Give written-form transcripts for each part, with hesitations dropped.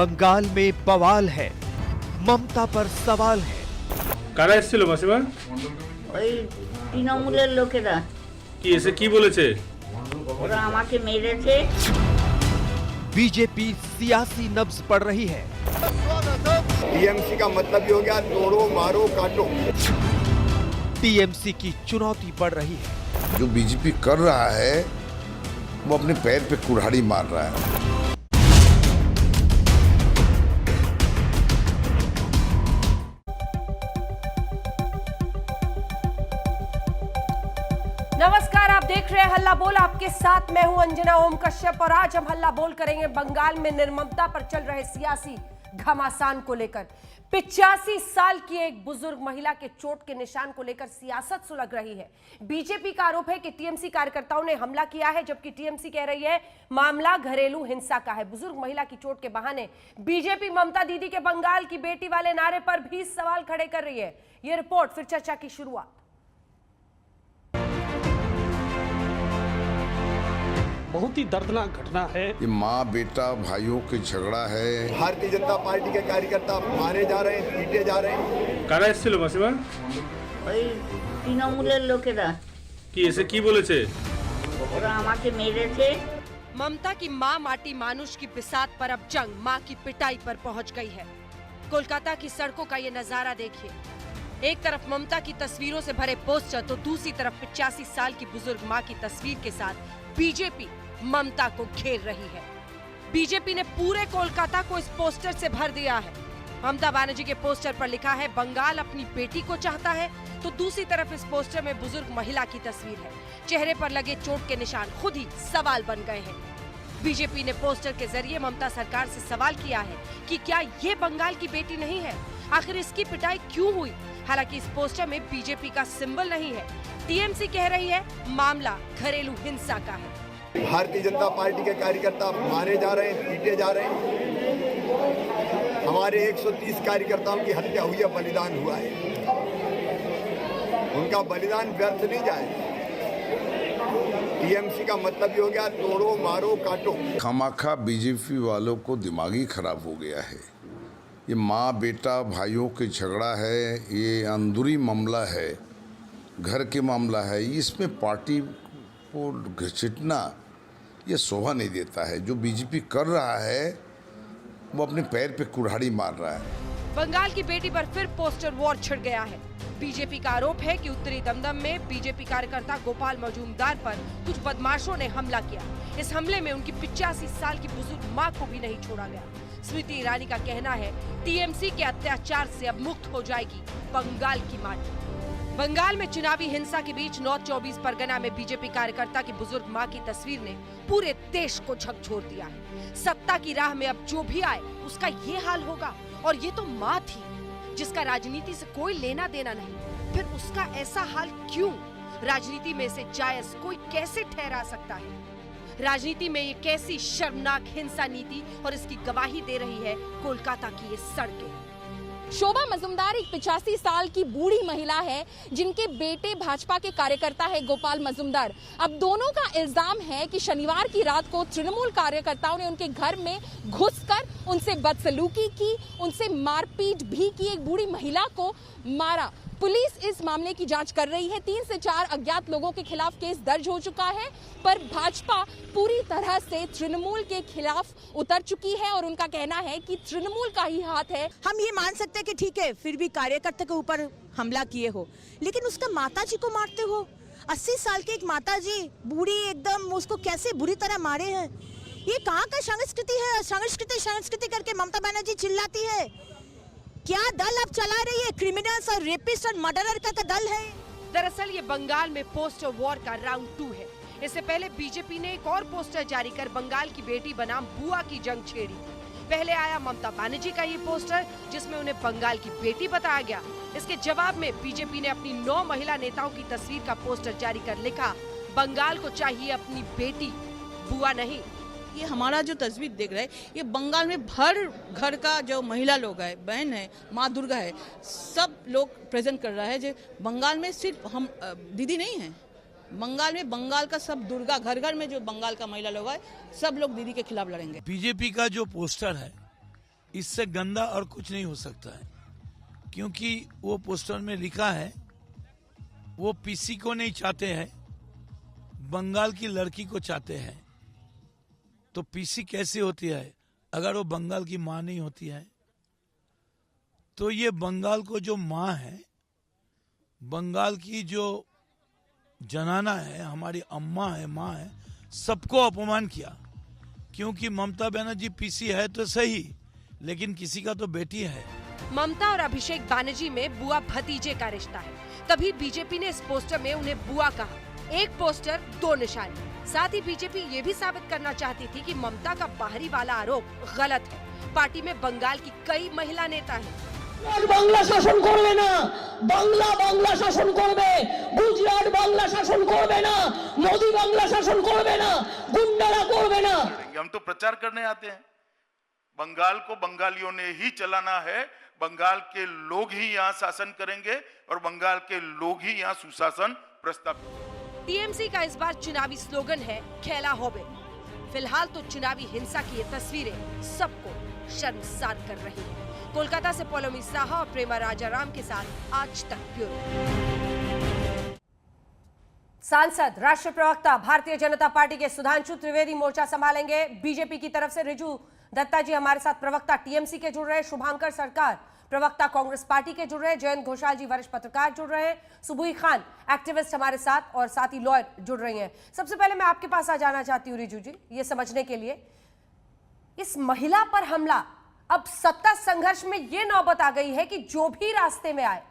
बंगाल में बवाल है, ममता पर सवाल है। কারা এসেছিল মাসিমা? ওই তৃণমূলের লোকেরা। কি এসে কি বলেছে? ওরা আমাকে মেরেছে। बीजेपी सियासी नब्ज पड़ रही है। टीएमसी का मतलब ये हो गया तोड़ो मारो काटो। टीएमसी की चुनौती बढ़ रही है। जो बीजेपी कर रहा है वो अपने पैर पे कुल्हाड़ी मार रहा है। नमस्कार, आप देख रहे हैं हल्ला बोल। आपके साथ मैं हूं अंजना ओम कश्यप और आज हम हल्ला बोल करेंगे बंगाल में निर्ममता पर चल रहे सियासी घमासान को लेकर। 85 साल की एक बुजुर्ग महिला के चोट के निशान को लेकर सियासत सुलग रही है। बीजेपी का आरोप है कि टीएमसी कार्यकर्ताओं ने हमला किया है, जबकि टीएमसी कह रही है मामला घरेलू हिंसा का है। बुजुर्ग महिला की चोट के बहाने बीजेपी ममता दीदी के बंगाल की बेटी वाले नारे पर भी सवाल खड़े कर रही है। यह रिपोर्ट, फिर चर्चा की शुरुआत। बहुत ही दर्दनाक घटना है। ये माँ बेटा भाइयों के झगड़ा है। भारतीय जनता पार्टी के कार्यकर्ता मारे जा रहे हैं, पीटे जा रहे हैं। কারা এসেছিল মাসিমা? ওই তৃণমূলের লোকেরা। কি এসে কি বলেছে? ওরা আমাকে মেরেছে। ममता की मां माटी मानुष की बिसात पर अब जंग मां की पिटाई पर पहुंच गई है। कोलकाता की सड़कों का ये नजारा देखिए। एक तरफ ममता की तस्वीरों से भरे पोस्टर तो दूसरी तरफ 85 साल की बुजुर्ग मां की तस्वीर के साथ बीजेपी ममता को घेर रही है। बीजेपी ने पूरे कोलकाता को इस पोस्टर से भर दिया है। ममता बनर्जी के पोस्टर पर लिखा है बंगाल अपनी बेटी को चाहता है, तो दूसरी तरफ इस पोस्टर में बुजुर्ग महिला की तस्वीर है। चेहरे पर लगे चोट के निशान खुद ही सवाल बन गए हैं। बीजेपी ने पोस्टर के जरिए ममता सरकार से सवाल किया है कि क्या ये बंगाल की बेटी नहीं है, आखिर इसकी पिटाई क्यों हुई। हालांकि इस पोस्टर में बीजेपी का सिंबल नहीं है। टीएमसी कह रही है मामला घरेलू हिंसा का है। भारतीय जनता पार्टी के कार्यकर्ता मारे जा रहे हैं, पीटे जा रहे हैं। हमारे 130 कार्यकर्ताओं की हत्या हुई है, बलिदान हुआ है। उनका बलिदान व्यर्थ नहीं जाए। टीएमसी का मतलब ये हो गया तोड़ो मारो काटो। खामाखा बीजेपी वालों को दिमागी खराब हो गया है। ये माँ बेटा भाइयों के झगड़ा है, ये अंदरूनी मामला है, घर के मामला है। इसमें पार्टी को घसीटना ये शोभा नहीं देता है। जो बीजेपी कर रहा है वो अपने पैर पे कुल्हाड़ी मार रहा है। बंगाल की बेटी पर फिर पोस्टर वॉर छिड़ गया है। बीजेपी का आरोप है कि उत्तरी दमदम में बीजेपी कार्यकर्ता गोपाल मजूमदार पर कुछ बदमाशों ने हमला किया। इस हमले में उनकी 85 साल की बुजुर्ग मां को भी नहीं छोड़ा गया। स्मृति ईरानी का कहना है टीएमसी के अत्याचार से अब मुक्त हो जाएगी बंगाल की माटी। बंगाल में चुनावी हिंसा के बीच नॉर्थ 24 परगना में बीजेपी कार्यकर्ता की बुजुर्ग मां की तस्वीर ने पूरे देश को झकझोर दिया है। सत्ता की राह में अब जो भी आए उसका ये हाल होगा। और ये तो मां थी जिसका राजनीति से कोई लेना देना नहीं, फिर उसका ऐसा हाल क्यों? राजनीति में से जायज कोई कैसे ठहरा सकता है? राजनीति में ये कैसी शर्मनाक हिंसा नीति और इसकी गवाही दे रही है कोलकाता की ये सड़कें। शोभा मजूमदार एक 85 साल की बूढ़ी महिला है जिनके बेटे भाजपा के कार्यकर्ता है गोपाल मजूमदार। अब दोनों का इल्जाम है कि शनिवार की रात को तृणमूल कार्यकर्ताओं ने उनके घर में घुसकर उनसे बदसलूकी की, उनसे मारपीट भी की, एक बूढ़ी महिला को मारा। पुलिस इस मामले की जांच कर रही है। 3 से 4 अज्ञात लोगों के खिलाफ केस दर्ज हो चुका है, पर भाजपा पूरी तरह से तृणमूल के खिलाफ उतर चुकी है और उनका कहना है कि तृणमूल का ही हाथ है। हम ये मान सकते हैं कि ठीक है, फिर भी कार्यकर्ता के ऊपर हमला किए हो, लेकिन उसका माताजी को मारते हो। 80 साल की एक माताजी बूढ़ी एकदम, उसको कैसे बुरी तरह मारे हैं। ये कहाँ का संस्कृति है? संस्कृति करके ममता बनर्जी चिल्लाती है। क्या दल अब चला रही है? क्रिमिनल्स और रेपिस्ट और मर्डरर का दल है। दरअसल ये बंगाल में पोस्टर वॉर का राउंड 2 है। इससे पहले बीजेपी ने एक और पोस्टर जारी कर बंगाल की बेटी बनाम बुआ की जंग छेड़ी। पहले आया ममता बनर्जी का ये पोस्टर जिसमें उन्हें बंगाल की बेटी बताया गया। इसके जवाब में बीजेपी ने अपनी 9 महिला नेताओं की तस्वीर का पोस्टर जारी कर लिखा, बंगाल को चाहिए अपनी बेटी, बुआ नहीं। ये हमारा जो तस्वीर देख रहे हैं, ये बंगाल में भर घर का जो महिला लोग है, बहन है, माँ दुर्गा है, सब लोग प्रेजेंट कर रहा है। जो बंगाल में सिर्फ हम दीदी नहीं है, बंगाल में बंगाल का सब दुर्गा, घर घर में जो बंगाल का महिला लोग है, सब लोग दीदी के खिलाफ लड़ेंगे। बीजेपी का जो पोस्टर है इससे गंदा और कुछ नहीं हो सकता है, क्योंकि वो पोस्टर में लिखा है वो पीसी को नहीं चाहते हैं, बंगाल की लड़की को चाहते हैं। तो पीसी कैसे होती है अगर वो बंगाल की मां नहीं होती है? तो ये बंगाल को जो मां है, बंगाल की जो जनाना है, हमारी अम्मा है, मां है, सबको अपमान किया। क्योंकि ममता बनर्जी पीसी है तो सही, लेकिन किसी का तो बेटी है। ममता और अभिषेक बनर्जी में बुआ भतीजे का रिश्ता है, तभी बीजेपी ने इस पोस्टर में उन्हें बुआ कहा। एक पोस्टर दो निशाने। साथ ही बीजेपी ये भी साबित करना चाहती थी कि ममता का बाहरी वाला आरोप गलत है। पार्टी में बंगाल की कई महिला नेता हैं। বাংলা শাসন করবে না, বাংলা শাসন করবে, গুজরাট বাংলা শাসন করবে না, মোদি বাংলা শাসন করবে না, গুন্ডারা করবে না। हम तो प्रचार करने आते हैं। बंगाल को बंगालियों ने ही चलाना है, बंगाल के लोग ही यहाँ शासन करेंगे और बंगाल के लोग ही यहाँ सुशासन प्रस्तावित। टीएमसी का इस बार चुनावी स्लोगन है खेला होबे। फिलहाल तो चुनावी हिंसा की ये तस्वीरें सबको शर्मसार कर रही हैं। कोलकाता से पौलोमी साहा और प्रेमा राजाराम के साथ आज तक ब्यूरो। सांसद, राष्ट्रीय प्रवक्ता भारतीय जनता पार्टी के सुधांशु त्रिवेदी मोर्चा संभालेंगे। बीजेपी की तरफ से रिजू दत्ता जी हमारे साथ प्रवक्ता टीएमसी के जुड़ रहे, शुभांकर सरकार प्रवक्ता कांग्रेस पार्टी के जुड़ रहे, जयंत घोषाल जी वरिष्ठ पत्रकार जुड़ रहे हैं, सुबुई खान एक्टिविस्ट हमारे साथ और साथ ही लॉयर जुड़ रही हैं। सबसे पहले मैं आपके पास आ जाना चाहती हूँ रिजू जी, ये समझने के लिए इस महिला पर हमला, अब सत्ता संघर्ष में ये नौबत आ गई है कि जो भी रास्ते में आए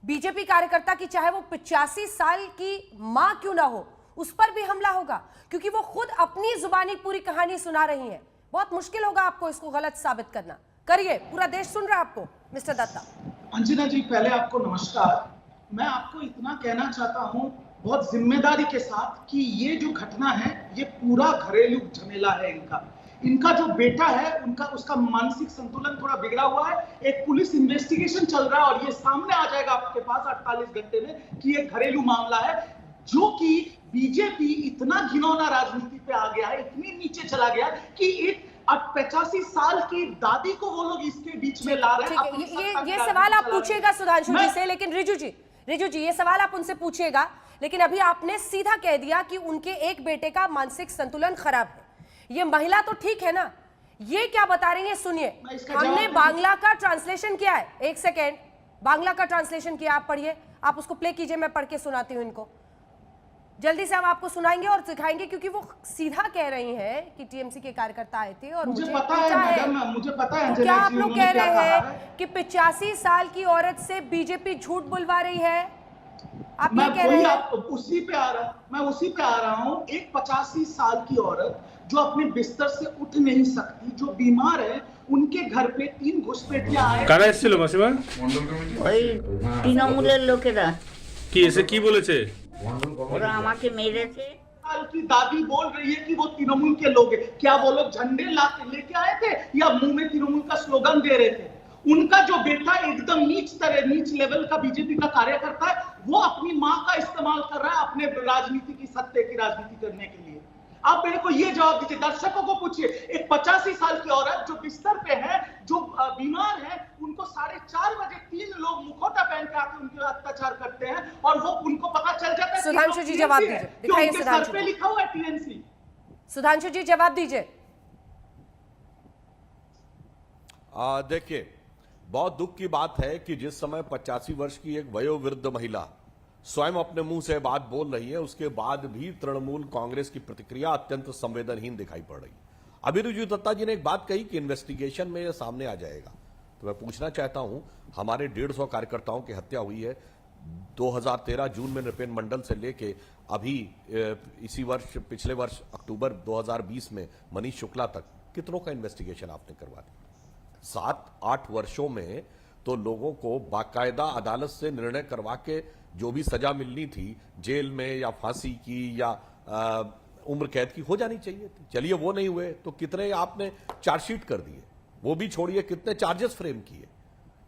बीजेपी कार्यकर्ता की, चाहे वो 85 साल की मां क्यों ना हो, उस पर भी हमला होगा, क्योंकि वो खुद अपनी जुबानी पूरी कहानी सुना रही हैं। बहुत मुश्किल होगा आपको इसको गलत साबित करना। करिए, पूरा देश सुन रहा है आपको। मिस्टर दत्ता। अंजना जी, पहले आपको नमस्कार। मैं आपको इतना कहना चाहता हूं बहुत जिम्मेदारी के साथ कि ये जो घटना है ये पूरा घरेलू झमेला है। इनका जो बेटा है उसका मानसिक संतुलन थोड़ा बिगड़ा हुआ है। एक पुलिस इन्वेस्टिगेशन चल रहा है और ये सामने आ जाएगा आपके पास 48 घंटे में कि ये घरेलू मामला है, जो कि बीजेपी इतना घिनौना राजनीति पे आ गया है, इतनी नीचे चला गया कि एक 85 साल की दादी को वो लोग इसके बीच में ला रहे हैं। ये सवाल आप पूछिएगा सुधांशु जी से, लेकिन रिजू जी ये सवाल आप उनसे पूछिएगा, लेकिन अभी आपने सीधा कह दिया कि उनके एक बेटे का मानसिक संतुलन खराब है। ये महिला तो ठीक है ना, ये क्या बता रही है सुनिए। हमने बांग्ला का ट्रांसलेशन किया है, एक सेकेंड, बांग्ला का ट्रांसलेशन किया, आप पढ़िए, आप उसको प्ले कीजिए, मैं पढ़ के सुनाती हूँ इनको। जल्दी से हम आपको सुनाएंगे और सिखाएंगे, क्योंकि वो सीधा कह रही हैं कि टीएमसी के कार्यकर्ता आए थे और मुझे पता है क्या आप लोग कह रहे हैं कि 85 साल की औरत से बीजेपी झूठ बुलवा रही है? आप ये कह रहे हैं? उसी पे आ रहा हूँ। एक 85 साल की औरत जो अपने बिस्तर से उठ नहीं सकती, जो बीमार है, उनके घर पे 3 घुसपैठियां आए। কারা এসেছিল মাসিমা? ওই তৃণমূলের লোকেরা। কি এসে কি বলেছে? ওরা আমাকে মেরেছে। की दादी बोल रही है कि वो तृणमूल के लोग हैं। क्या वो लोग झंडे लेके आए थे या मुंह में तृणमूल का स्लोगन दे रहे थे? उनका जो बेटा एकदम नीच लेवल का बीजेपी का कार्यकर्ता है, वो अपनी मां का इस्तेमाल कर रहा है अपने राजनीति की, सत्ते की राजनीति करने के लिए। आप मेरे को ये जवाब दीजिए, दर्शकों को पूछिए। एक 85 साल की औरत जो बिस्तर पे है, जो बीमार है, उनको 4:30 बजे 3 लोग मुखौटा पहन के आके उनके अत्याचार करते हैं और वो उनको पता चल जाता है। सुधांशु जी जवाब दीजिए, दिखाइए सुधांशु। सर पे लिखा हुआ है टीएमसी। सुधांशु जी जवाब दीजिए। देखिए, बहुत दुख की बात है कि जिस समय 85 वर्ष की एक वयोवृद्ध महिला स्वयं अपने मुंह से बात बोल रही है, उसके बाद भी तृणमूल कांग्रेस की प्रतिक्रिया अत्यंत संवेदनहीन दिखाई पड़ रही। अभी रिजू दत्ता जी ने एक बात कही कि इन्वेस्टिगेशन में यह सामने आ जाएगा, तो मैं पूछना चाहता हूं, हमारे 150 कार्यकर्ताओं की हत्या हुई है 2013 जून में नृपेन मंडल से लेके अभी इसी वर्ष, पिछले वर्ष अक्टूबर 2020 में मनीष शुक्ला तक, कितनों का इन्वेस्टिगेशन आपने करवा दिया? 7-8 वर्षों में तो लोगों को बाकायदा अदालत से निर्णय करवा के जो भी सजा मिलनी थी, जेल में या फांसी की या उम्र कैद की, हो जानी चाहिए थी। चलिए वो नहीं हुए तो कितने आपने चार्जशीट कर दिए, वो भी छोड़िए, कितने चार्जेस फ्रेम किए,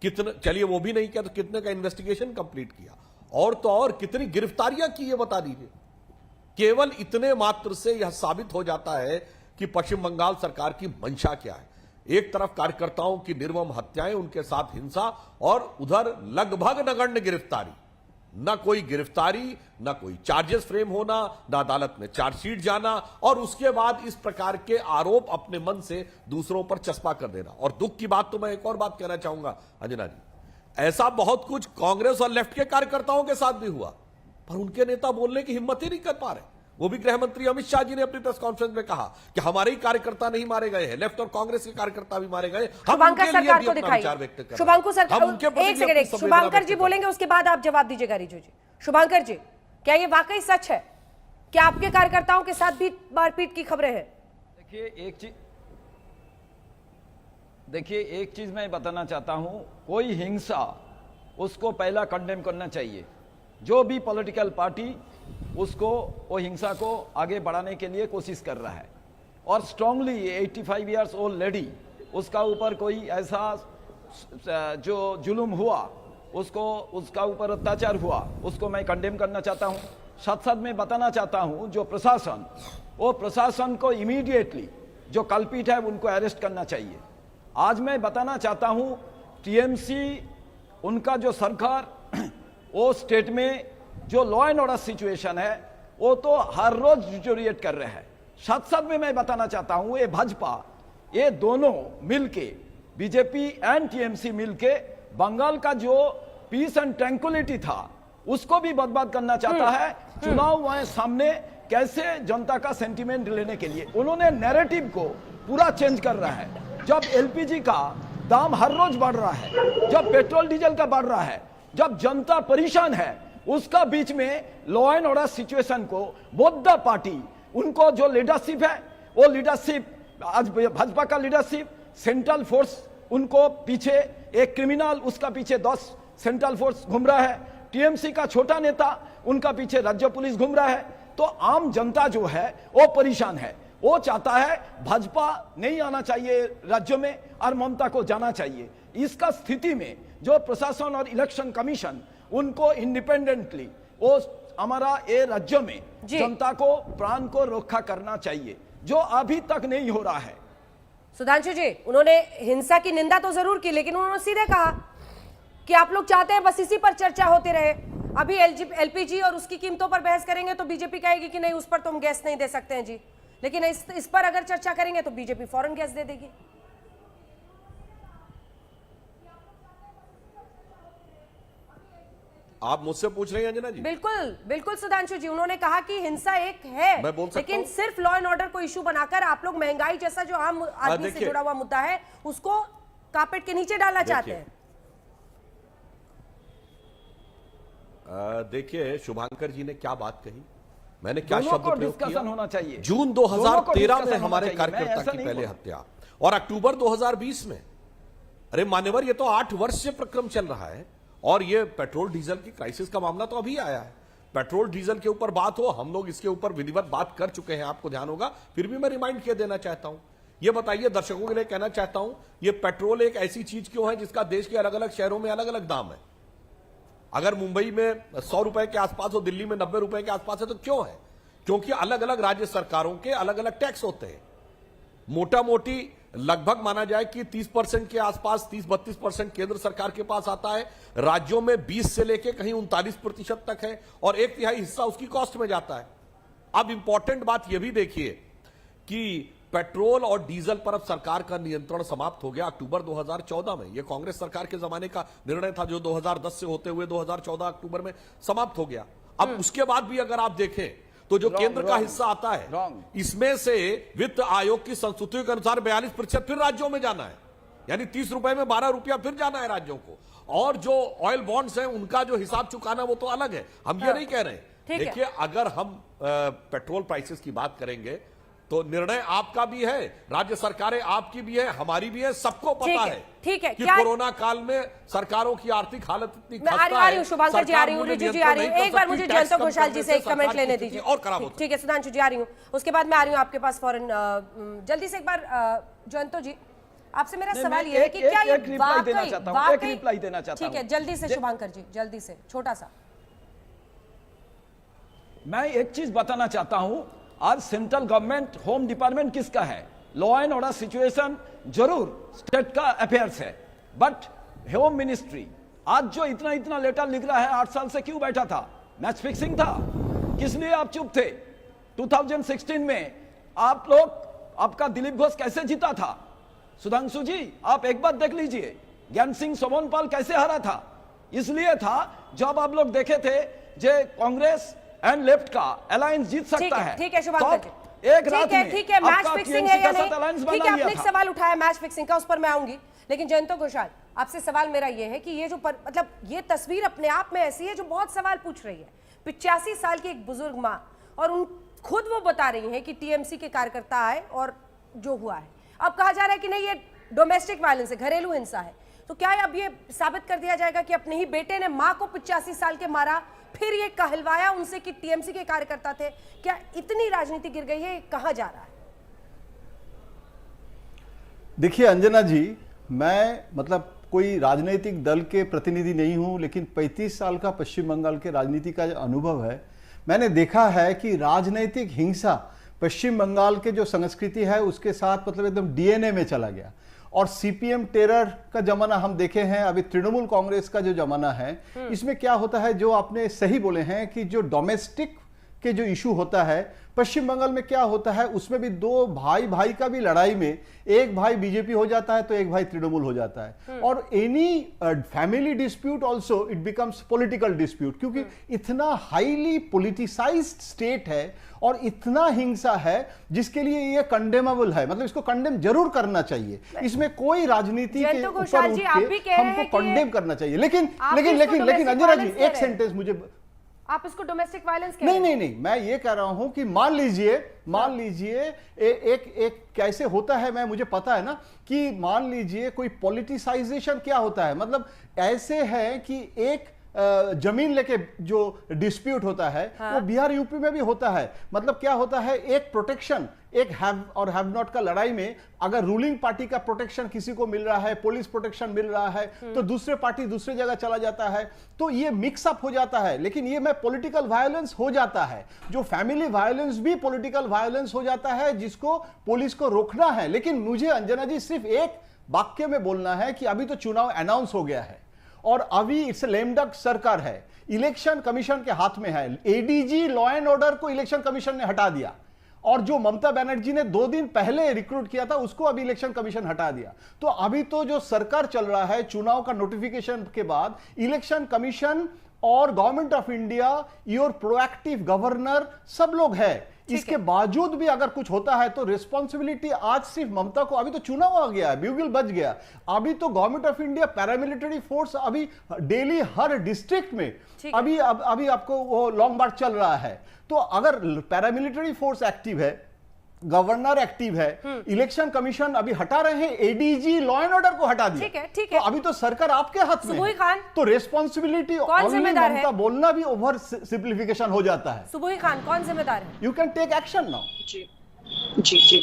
कितने, चलिए वो भी नहीं किया तो कितने का इन्वेस्टिगेशन कंप्लीट किया, और तो और कितनी गिरफ्तारियां की है बता दीजिए। केवल इतने मात्र से यह साबित हो जाता है कि पश्चिम बंगाल सरकार की मंशा क्या है। एक तरफ कार्यकर्ताओं की निर्मम हत्याएं, उनके साथ हिंसा, और उधर लगभग नगण्य गिरफ्तारी। न कोई गिरफ्तारी, न कोई चार्जेस फ्रेम होना, न अदालत में चार्जशीट जाना, और उसके बाद इस प्रकार के आरोप अपने मन से दूसरों पर चस्पा कर देना। और दुख की बात तो मैं एक और बात कहना चाहूंगा अंजना जी, ऐसा बहुत कुछ कांग्रेस और लेफ्ट के कार्यकर्ताओं के साथ भी हुआ, पर उनके नेता बोलने की हिम्मत ही नहीं कर पा रहे। वो भी गृह मंत्री अमित शाह जी ने अपनी प्रेस कॉन्फ्रेंस में कहा कि हमारे ही कार्यकर्ता नहीं मारे गए हैं, लेफ्ट और कांग्रेस के कार्यकर्ता भी मारे गए। शुभंकर सरकार को दिखाइए। शुभंकर सरकार, एक सेकंड, शुभंकर जी बोलेंगे, उसके बाद आप जवाब दीजिएगा रिजू जी। शुभंकर जी, क्या ये वाकई सच है? क्या आपके कार्यकर्ताओं के साथ भी मारपीट की खबरें हैं? देखिए एक चीज मैं बताना चाहता हूं, कोई हिंसा उसको पहला कंडेम करना चाहिए। जो भी पॉलिटिकल पार्टी उसको वो हिंसा को आगे बढ़ाने के लिए कोशिश कर रहा है, और स्ट्रांगली 85 इयर्स ओल्ड लेडी, उसका ऊपर कोई ऐसा जो जुल्म हुआ, उसका ऊपर अत्याचार हुआ, उसको मैं कंडेम करना चाहता हूं। साथ साथ मैं बताना चाहता हूं जो प्रशासन, वो प्रशासन को इमीडिएटली जो कल्पित है उनको अरेस्ट करना चाहिए। आज मैं बताना चाहता हूं टीएमसी, उनका जो सरकार, वो स्टेट में जो लॉ एंड ऑर्डर सिचुएशन है वो तो हर रोज डिटोरिएट कर रहे हैं। साथ साथ में मैं बताना चाहता हूं ये भाजपा, ये दोनों मिलके, बीजेपी एंड टीएमसी मिलके बंगाल का जो पीस एंड ट्रैंक्विलिटी था उसको भी बर्बाद करना चाहता है। चुनाव में सामने कैसे जनता का सेंटीमेंट लेने के लिए उन्होंने नैरेटिव को पूरा चेंज कर रहा है। जब एलपीजी का दाम हर रोज बढ़ रहा है, जब पेट्रोल डीजल का बढ़ रहा है, जब जनता परेशान है, उसका बीच में लॉ एंड ऑर्डर सिचुएशन को बोथ द पार्टी, उनको जो लीडरशिप है वो लीडरशिप, आज भाजपा का लीडरशिप, सेंट्रल फोर्स उनको पीछे, एक क्रिमिनल उसका पीछे 10 सेंट्रल फोर्स घूम रहा है, टीएमसी का छोटा नेता उनका पीछे राज्य पुलिस घूम रहा है। तो आम जनता जो है वो परेशान है, वो चाहता है भाजपा नहीं आना चाहिए राज्य में और ममता को जाना चाहिए। इसका स्थिति में जो प्रशासन और इलेक्शन कमीशन उनको इंडिपेंडेंटली वो हमारा ये राज्य में जनता को प्राण को रक्षा करना चाहिए, जो अभी तक नहीं हो रहा है। सुधांशु जी, उन्होंने हिंसा की निंदा तो जरूर की, लेकिन उन्होंने सीधे कहा कि आप लोग चाहते हैं बस इसी पर चर्चा होते रहे। अभी एलपीजी और उसकी कीमतों पर बहस करेंगे तो बीजेपी कहेगी कि नहीं, उस पर तो हम गैस नहीं दे सकते हैं जी, लेकिन इस पर अगर चर्चा करेंगे तो बीजेपी फौरन गैस दे देगी। आप मुझसे पूछ रहे हैं अंजना जी? बिल्कुल बिल्कुल सुधांशु जी, उन्होंने कहा कि हिंसा एक है, लेकिन सिर्फ लॉ एंड ऑर्डर को इशू बनाकर आप लोग महंगाई जैसा जो आम आदमी से जुड़ा हुआ मुद्दा है उसको कार्पेट के नीचे डालना चाहते हैं। देखिए शुभांकर जी ने क्या बात कही, मैंने क्या शब्द प्रयोग किया। होना चाहिए। जून 2013 में हमारे कार्यकर्ता की पहले हत्या, और अक्टूबर 2020 में, अरे मान्यवर ये तो 8 वर्ष से प्रक्रम चल रहा है, और ये पेट्रोल डीजल की क्राइसिस का मामला तो अभी आया है। पेट्रोल डीजल के ऊपर बात हो, हम लोग इसके ऊपर विधिवत बात कर चुके हैं, आपको ध्यान होगा, फिर भी मैं रिमाइंड किया देना चाहता हूं। ये बताइए दर्शकों के लिए कहना चाहता हूं, ये पेट्रोल एक ऐसी चीज क्यों है जिसका देश के अलग अलग शहरों में अलग अलग दाम है? अगर मुंबई में 100 रुपए के आसपास हो, दिल्ली में 90 रुपए के आसपास है, तो क्यों है? क्योंकि अलग अलग राज्य सरकारों के अलग अलग टैक्स होते हैं। मोटा मोटी लगभग माना जाए कि 30% के आसपास, 30-32% केंद्र सरकार के पास आता है, राज्यों में 20 से लेके कहीं 39% तक है, और 1/3 हिस्सा उसकी कॉस्ट में जाता है। अब इंपॉर्टेंट बात यह भी देखिए कि पेट्रोल और डीजल पर अब सरकार का नियंत्रण समाप्त हो गया अक्टूबर 2014 में। यह कांग्रेस सरकार के जमाने का निर्णय था, जो 2010 से होते हुए 2014 अक्टूबर में समाप्त हो गया। अब उसके बाद भी अगर आप देखें तो जो केंद्र का हिस्सा आता है, इसमें से वित्त आयोग की संस्तुतियों के अनुसार 42% फिर राज्यों में जाना है, यानी 30 रुपए में 12 रुपया फिर जाना है राज्यों को। और जो ऑयल बॉन्ड्स हैं उनका जो हिसाब चुकाना वो तो अलग है, हम ये नहीं कह रहे। देखिए अगर हम पेट्रोल प्राइसेस की बात करेंगे तो निर्णय आपका भी है, राज्य सरकारें आपकी भी है, हमारी भी है, सबको पता है कि कोरोना काल में सरकारों की आर्थिक हालत इतनी खस्ता है। शुभांकर जी आ रही हूँ, रिजू जी आ रही हूँ, एक बार मुझे जयंत घोषाल जी से एक कमेंट लेने दीजिए। और ठीक है सुधांशु जी आ रही हूँ, उसके बाद मैं आ रही हूँ आपके पास फौरन। जल्दी से एक बार जयंत जी, आपसे मेरा सवाल ये है कि क्या ये रिप्लाई देना चाहता हूं। ठीक है, जल्दी से शुभांकर जी, जल्दी से, छोटा सा। मैं एक चीज बताना चाहता हूं, आज सेंट्रल गवर्नमेंट होम डिपार्टमेंट किसका है? लॉ एंड ऑर्डर सिचुएशन जरूर स्टेट का अफेयर्स है, बट होम मिनिस्ट्री आज जो इतना इतना लेटर लिख रहा है 8 साल से क्यों बैठा था? मैच फिक्सिंग था? किस लिए आप चुप थे? 2016 में आप लोग, आपका दिलीप घोष कैसे जीता था? सुधांशु जी आप एक बार देख लीजिए, ज्ञान सिंह सोमोनपाल कैसे हारा था? इसलिए था जब आप लोग देखे थे जे कांग्रेस एंड लेफ्ट का अलायंस जीत सकता है। ठीक है शुभंकर जी, एक रात में ठीक है, मैच फिक्सिंग है या नहीं? ठीक है, आपने एक था। सवाल उठाया मैच फिक्सिंग का, उस पर मैं आऊंगी, लेकिन जयंतो घोषाल आपसे सवाल मेरा ये है कि ये जो मतलब ये तस्वीर अपने आप में ऐसी है जो बहुत सवाल पूछ रही है। 85 साल की एक बुजुर्ग माँ, और उन खुद वो बता रही हैं कि टीएमसी के कार्यकर्ता आए और जो हुआ है, अब कहा जा रहा है कि नहीं ये डोमेस्टिक वायलेंस है, घरेलू हिंसा है। तो क्या अब ये साबित कर दिया जाएगा कि अपने ही बेटे ने माँ को 85 साल के मारा, फिर ये कहलवाया उनसे कि टीएमसी के कार्यकर्ता थे? क्या इतनी राजनीति गिर गई है? कहां जा रहा है? देखिए अंजना जी, मैं मतलब कोई राजनीतिक दल के प्रतिनिधि नहीं हूं, लेकिन 35 साल का पश्चिम बंगाल के राजनीति का जो अनुभव है, मैंने देखा है कि राजनीतिक हिंसा पश्चिम बंगाल के जो संस्कृति है उसके साथ मतलब एकदम डीएनए में चला गया। और सीपीएम टेरर का जमाना हम देखे हैं, अभी तृणमूल कांग्रेस का जो जमाना है, इसमें क्या होता है, जो आपने सही बोले हैं कि जो डोमेस्टिक के जो इशू होता है पश्चिम बंगाल में क्या होता है, उसमें भी दो भाई भाई का भी लड़ाई में एक भाई बीजेपी हो जाता है तो एक भाई तृणमूल हो जाता है। और any family dispute also it becomes political dispute, क्योंकि इतना हाईली पॉलिटिसाइज्ड स्टेट है और इतना हिंसा है जिसके लिए ये कंडेमेबल है, मतलब इसको कंडेम जरूर करना चाहिए। इसमें कोई राजनीति के ऊपर उठ के हमको कंडेम करना चाहिए। लेकिन अंजना जी एक सेंटेंस मुझे, आप इसको डोमेस्टिक वायलेंस कह रहे हैं? नहीं, मैं ये कह रहा हूं कि मान लीजिए एक कैसे होता है, मुझे पता है ना कि मान लीजिए कोई पॉलिटिसाइजेशन क्या होता है, मतलब ऐसे है कि एक जमीन लेके जो डिस्प्यूट होता है वो बिहार यूपी में भी होता है। मतलब क्या होता है, एक प्रोटेक्शन, एक हैव और हैव नॉट का लड़ाई में अगर रूलिंग पार्टी का प्रोटेक्शन किसी को मिल रहा है, पुलिस प्रोटेक्शन मिल रहा है, तो दूसरे पार्टी दूसरे जगह चला जाता है, तो ये मिक्सअप हो जाता है। लेकिन ये में पॉलिटिकल वायलेंस हो जाता है, जो फैमिली वायलेंस भी पॉलिटिकल वायलेंस हो जाता है, जिसको पुलिस को रोकना है। लेकिन मुझे अंजना जी सिर्फ एक वाक्य में बोलना है कि अभी तो चुनाव अनाउंस हो गया है और अभी इट्स लेम डक सरकार है, इलेक्शन कमीशन के हाथ में है। एडीजी लॉ एंड ऑर्डर को इलेक्शन कमीशन ने हटा दिया, और जो ममता बनर्जी ने 2 दिन पहले रिक्रूट किया था उसको अभी इलेक्शन कमीशन हटा दिया। तो अभी तो जो सरकार चल रहा है, चुनाव का नोटिफिकेशन के बाद इलेक्शन कमीशन और government of India, your proactive governor, सब लोग है। इसके बावजूद भी अगर कुछ होता है तो रिस्पॉन्सिबिलिटी आज सिर्फ ममता को, अभी तो चुनाव आ गया है, ब्यूगल बज गया, अभी तो government of India paramilitary force अभी डेली हर डिस्ट्रिक्ट में अभी आपको वो लॉन्ग मार्च चल रहा है। तो अगर पैरामिलिट्री फोर्स एक्टिव है, गवर्नर एक्टिव है, इलेक्शन कमीशन अभी हटा रहे हैं, एडीजी लॉ एंड ऑर्डर को हटा दिया, ठीक है। तो अभी तो सरकार आपके हाथ में है, तो रिस्पॉन्सिबिलिटी ममता बोलना भी ओवर सिंप्लीफिकेशन हो जाता है। सुबोही खान कौन जिम्मेदार है? You can take action now. जी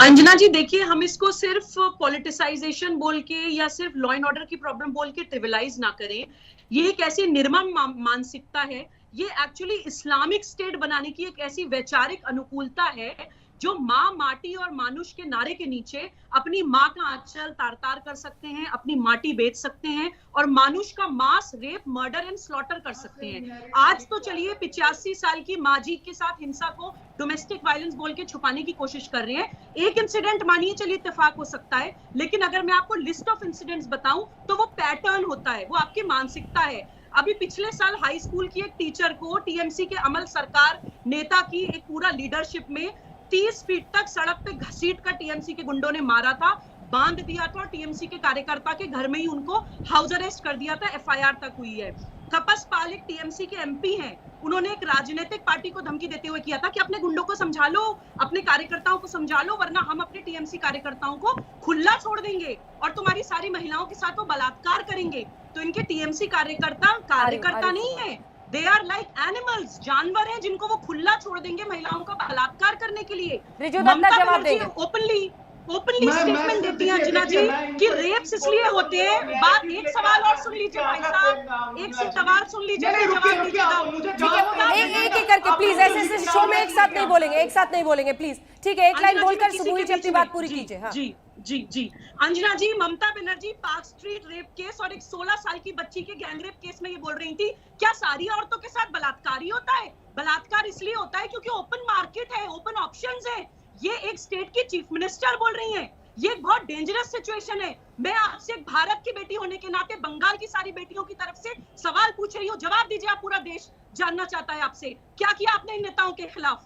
अंजना जी, देखिए हम इसको सिर्फ पॉलिटिसाइजेशन बोल के या सिर्फ लॉ एंड ऑर्डर की प्रॉब्लम बोल के ट्रिविलाइज ना करें। ये एक ऐसी निर्मम मानसिकता है, ये एक्चुअली इस्लामिक स्टेट बनाने की एक ऐसी वैचारिक अनुकूलता है जो माँ, माटी और मानुष के नारे के नीचे अपनी माँ का आंचल तार-तार कर सकते हैं, अपनी माटी बेच सकते हैं और मानुष का मांस, रेप, मर्डर एंड स्लॉटर कर सकते हैं। आज तो चलिए 85 साल की माँ जी के साथ हिंसा को डोमेस्टिक वायलेंस बोल के छुपाने की कोशिश कर रहे हैं। एक इंसिडेंट मानिए चलिए इत्तेफाक हो सकता है, लेकिन अगर मैं आपको लिस्ट ऑफ इंसिडेंट्स बताऊं तो वो पैटर्न होता है, वो आपकी मानसिकता है। अभी पिछले साल हाई स्कूल की एक टीचर को टीएमसी के अमल सरकार नेता की एक पूरा लीडरशिप में 30 फीट तक सड़क पे घसीट कर टीएमसी के गुंडों ने मारा था, बांध दिया था और टीएमसी के कार्यकर्ता के घर में ही उनको हाउस अरेस्ट कर दिया था, एफआईआर तक हुई है। कपस पाल एक टीएमसी के एमपी हैं, उन्होंने एक राजनीतिक पार्टी को धमकी देते हुए किया था कि अपने गुंडों को समझा लो, अपने कार्यकर्ताओं को समझा लो, वरना हम अपने टीएमसी कार्यकर्ताओं को खुला छोड़ देंगे और तुम्हारी सारी महिलाओं के साथ वो बलात्कार करेंगे। तो इनके टीएमसी कार्यकर्ता नहीं है, दे आर लाइक एनिमल्स, जानवर हैं जिनको वो खुला छोड़ देंगे महिलाओं का बलात्कार करने के लिए। Mamata Banerjee openly openly statement देती हैं अंजना जी कि रेप्स इसलिए होते हैं। बात एक सवाल और सुन लीजिए भाई साहब, एक सवाल सुन लीजिए, जवाब दीजिएगा। एक करके प्लीज, ऐसे शो में एक साथ नहीं बोलेंगे, एक साथ नहीं बोलेंगे प्लीज, ठीक है? एक लाइन बोलकर सुबह जी अपनी बात पूरी कीजिए। हाँ जी जी जी Anjana ji, Mamata Banerjee park street rape case और एक 16 साल की बच्ची के गैंगरेप केस में ये बोल रही थी, क्या सारी औरतों के साथ बलात्कार ही होता है? बलात्कार इसलिए होता है क्योंकि ओपन मार्केट है, ओपन ऑप्शंस है। ये एक स्टेट की चीफ मिनिस्टर बोल रही हैं। ये एक बहुत डेंजरस सिचुएशन है। मैं आपसे एक भारत की बेटी होने के नाते बंगाल की सारी बेटियों की तरफ से सवाल पूछ रही हूँ, जवाब दीजिए। आप, पूरा देश जानना चाहता है आपसे, क्या किया आपने इन नेताओं के खिलाफ?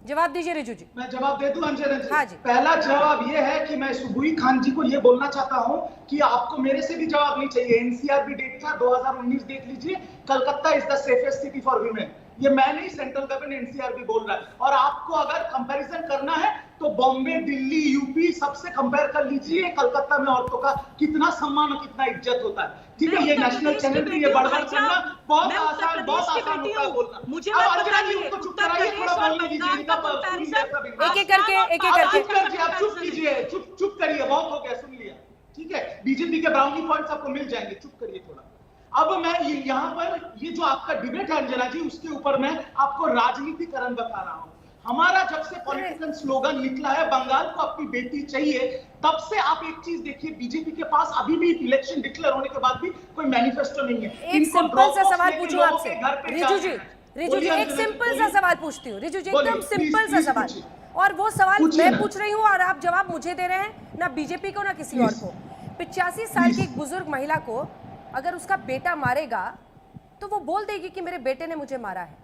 जवाब दीजिए रिजू जी। मैं जवाब दे दूं अंजना जी? हाँ जी। पहला जवाब ये है कि मैं सुबुई खान जी को ये बोलना चाहता हूं कि आपको मेरे से भी जवाब नहीं चाहिए। एनसीआरबी डेट था 2019, देख लीजिए। Calcutta is the safest city for women. ये मैं नहीं, सेंट्रल गवर्नमेंट एनसीआरबी बोल रहा है। और आपको अगर कंपैरिजन करना है तो बॉम्बे, दिल्ली, यूपी सबसे कंपेयर कर लीजिए कलकत्ता में औरतों का कितना सम्मान और कितना इज्जत होता है। ठीक है, ये नेशनल चैनल पे ये बड़बड़ करना बहुत आसान होता है बोलना। मुझे चुप कराइए, थोड़ा बोलने दीजिए। एक एक करके आप चुप कीजिए, चुप करिए, बहुत हो गया, सुन लिया। ठीक है, बीजेपी के ब्राउनी पॉइंट्स आपको मिल जाएंगे, चुप करिए थोड़ा। अब मैं यहाँ पर ये जो आपका डिबेट है अंजना जी, उसके ऊपर मैं आपको राजनीतिकरण बता रहा हूँ। हमारा जब से पॉलिटिकल स्लोगन निकला है बंगाल को अपनी बेटी चाहिए, तब से आप एक चीज देखिए, बीजेपी के पास अभी भी इलेक्शन डिक्लेयर होने के बाद भी कोई मैनिफेस्टो नहीं है। एक सिंपल सा सवाल पूछूं आपसे रिजू जी, एक सिंपल सा सवाल पूछती हूँ रिजू जी, एकदम सिंपल सा सवाल। और वो सवाल मैं पूछ रही हूँ और आप जवाब मुझे दे रहे हैं, ना बीजेपी को ना किसी और को। 85 साल की एक बुजुर्ग महिला को अगर उसका बेटा मारेगा तो वो बोल देगी कि मेरे बेटे ने मुझे मारा है,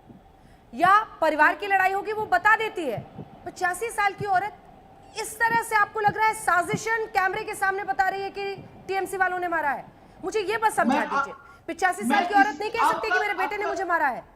या परिवार की लड़ाई होगी वो बता देती है। 85 साल की औरत इस तरह से आपको लग रहा है साजिशन कैमरे के सामने बता रही है कि टीएमसी वालों ने मारा है? मुझे ये बस समझा दीजिए। 85 साल की औरत नहीं कह सकती कि मेरे बेटे ने मुझे मारा है।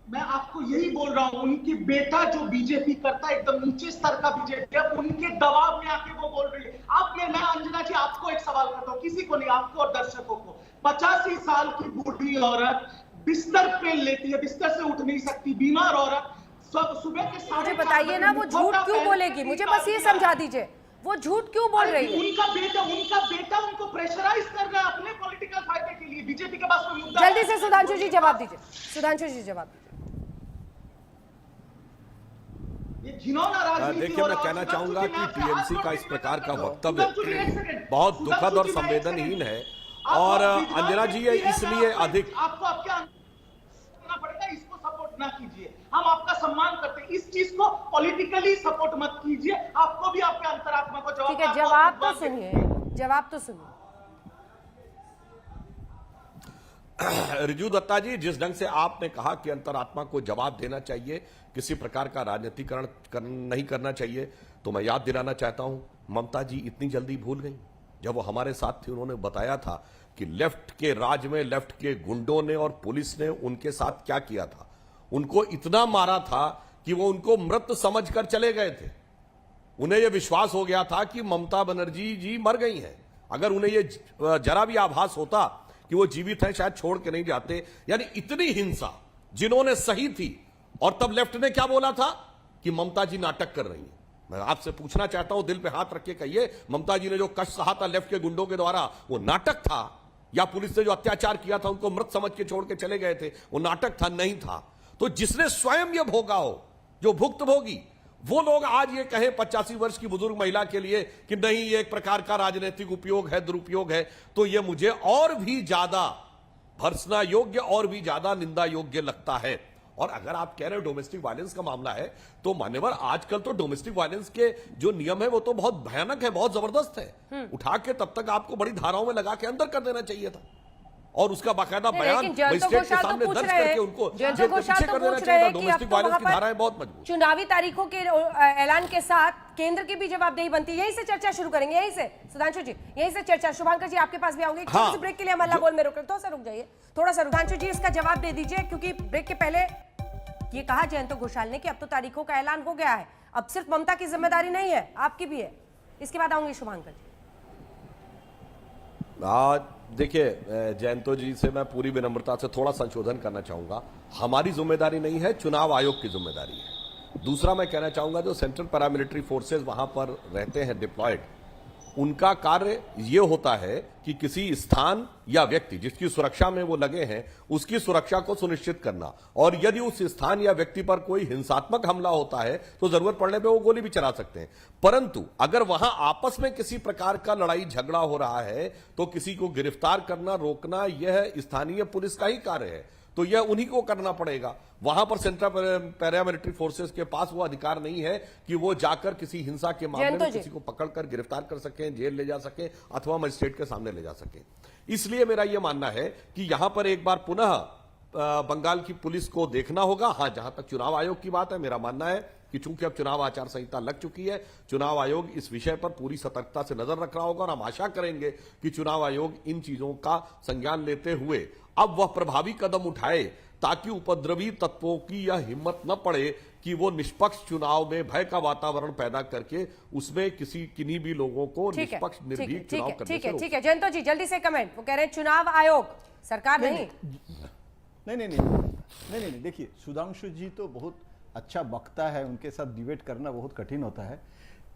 मैं आपको यही बोल रहा हूँ, उनकी बेटा जो बीजेपी करता है एकदम नीचे स्तर का बीजेपी, अब उनके दबाव में आके वो बोल रही है। मैं अंजना जी आपको एक सवाल करता हूँ, किसी को नहीं, आपको और दर्शकों को। 85 साल की बूढ़ी औरत बिस्तर पे लेती है, बिस्तर से उठ नहीं सकती, बीमार औरत सुबह के 4:30 मुझे बताइए ना, वो झूठ क्यों बोलेगी? मुझे बस ये समझा दीजिए, वो झूठ क्यों बोल रही है? उनका बेटा उनको प्रेशराइज कर रहा है अपने पॉलिटिकल फायदे के लिए। बीजेपी के पास कोई मुद्दा जल्दी से सुधांशु जी जवाब दीजिए। सुधांशु जी जवाब दीजिए। देखिए, मैं कहना चाहूंगा कि टीएमसी का इस प्रकार का वक्तव्य बहुत दुखद और संवेदनहीन है। और अंजना जी ये इसलिए अधिक आपको आपके करना पड़ेगा, इसको सपोर्ट ना कीजिए। हम आपका सम्मान करते हैं, इस चीज को पॉलिटिकली सपोर्ट मत कीजिए। आपको भी आपके अंतरात्मा को जवाब, ठीक है, जवाब तो सुनिए, जवाब तो सुनिए। रिजू दत्ता जी, जिस ढंग से आपने कहा कि अंतरात्मा को जवाब देना चाहिए, किसी प्रकार का राजनीतिकरण नहीं करना चाहिए, तो मैं याद दिलाना चाहता हूं, ममता जी इतनी जल्दी भूल गई? जब वो हमारे साथ थे उन्होंने बताया था कि लेफ्ट के राज में लेफ्ट के गुंडों ने और पुलिस ने उनके साथ क्या किया था। उनको इतना मारा था कि वो उनको मृत समझकर चले गए थे। उन्हें यह विश्वास हो गया था कि ममता बनर्जी जी मर गई हैं। अगर उन्हें यह जरा भी आभास होता कि वो जीवित हैं, शायद छोड़ के नहीं जाते। यानी इतनी हिंसा जिन्होंने सही थी। और तब लेफ्ट ने क्या बोला था कि ममता जी नाटक कर रही है। मैं आपसे पूछना चाहता हूं, दिल पे हाथ रख के कहिए, ममता जी ने जो कष्ट सहा था लेफ्ट के गुंडों के द्वारा, वो नाटक था? या पुलिस ने जो अत्याचार किया था, उनको मृत समझ के छोड़ के चले गए थे, वो नाटक था? नहीं था। तो जिसने स्वयं ये भोगा हो, जो भुक्तभोगी, वो लोग आज ये कहें 85 वर्ष की बुजुर्ग महिला के लिए कि नहीं ये एक प्रकार का राजनीतिक उपयोग है, दुरुपयोग है, तो ये मुझे और भी ज्यादा भर्त्सना योग्य और भी ज्यादा निंदा योग्य लगता है। और अगर आप कह रहे हो डोमेस्टिक वायलेंस का मामला है, तो मान्यवर आजकल तो डोमेस्टिक वायलेंस के जो नियम है वो तो बहुत भयानक है, बहुत जबरदस्त है। उठा के तब तक आपको बड़ी धाराओं में लगा के अंदर कर देना चाहिए था, और उसका बाकायदा बयान मजिस्ट्रेट के सामने दर्ज करके उनको पीछे कर देना चाहिए था। डोमेस्टिक वायलेंस की धाराएं बहुत मजबूत। चुनावी तारीखों के ऐलान के साथ केंद्र की भी जवाबदेही बनती है। यहीं से चर्चा शुरू करेंगे, यहीं से सुधांशु जी, यहीं से चर्चा। शुभांकर जी आपके पास भी आऊंगे। हाँ, ब्रेक के लिए हमारा बोल में थोड़ा सा रुक जाइए, थोड़ा सा। सुधांशु जी इसका जवाब दे दीजिए, क्योंकि ब्रेक के पहले ये कहा जयंत घोषाल ने कि अब तो तारीखों का ऐलान हो गया है, अब सिर्फ ममता की जिम्मेदारी नहीं है, आपकी भी है। इसके बाद आऊंगी शुभांकर जी। देखिए, जयंतो जी से मैं पूरी विनम्रता से थोड़ा संशोधन करना चाहूंगा। हमारी जिम्मेदारी नहीं है, चुनाव आयोग की जिम्मेदारी है। दूसरा मैं कहना चाहूंगा जो सेंट्रल पैरामिलिट्री फोर्सेस वहां पर रहते हैं डिप्लॉयड, उनका कार्य ये होता है कि किसी स्थान या व्यक्ति जिसकी सुरक्षा में वो लगे हैं उसकी सुरक्षा को सुनिश्चित करना, और यदि उस स्थान या व्यक्ति पर कोई हिंसात्मक हमला होता है तो जरूरत पड़ने पे वो गोली भी चला सकते हैं। परंतु अगर वहां आपस में किसी प्रकार का लड़ाई झगड़ा हो रहा है तो किसी को गिरफ्तार करना, रोकना, यह स्थानीय पुलिस का ही कार्य है, तो यह उन्हीं को करना पड़ेगा। वहां पर सेंट्रल पैरामिलिट्री फोर्सेस के पास वो अधिकार नहीं है कि वो जाकर किसी हिंसा के मामले में किसी को पकड़कर गिरफ्तार कर सकें, जेल ले जा सकें अथवा मजिस्ट्रेट के सामने ले जा सकें। इसलिए मेरा यह मानना है कि यहां पर एक बार पुनः बंगाल की पुलिस को देखना होगा। हां, जहां तक चुनाव आयोग की बात है, मेरा मानना है कि चूंकि अब चुनाव आचार संहिता लग चुकी है, चुनाव आयोग इस विषय पर पूरी सतर्कता से नजर रख रहा होगा और हम आशा करेंगे कि चुनाव आयोग इन चीजों का संज्ञान लेते हुए अब वह प्रभावी कदम उठाए ताकि उपद्रवी तत्वों की यह हिम्मत न पड़े कि वो निष्पक्ष चुनाव में भय का वातावरण पैदा करके उसमें किन्हीं भी लोगों को निष्पक्ष निर्भीक चुनाव करने से ठीक है। जयंतो जी जल्दी से कमेंट। वो कह रहे हैं चुनाव आयोग, सरकार नहीं। नहीं, देखिए सुधांशु जी तो बहुत अच्छा वक्ता है, उनके साथ डिबेट करना बहुत कठिन होता है।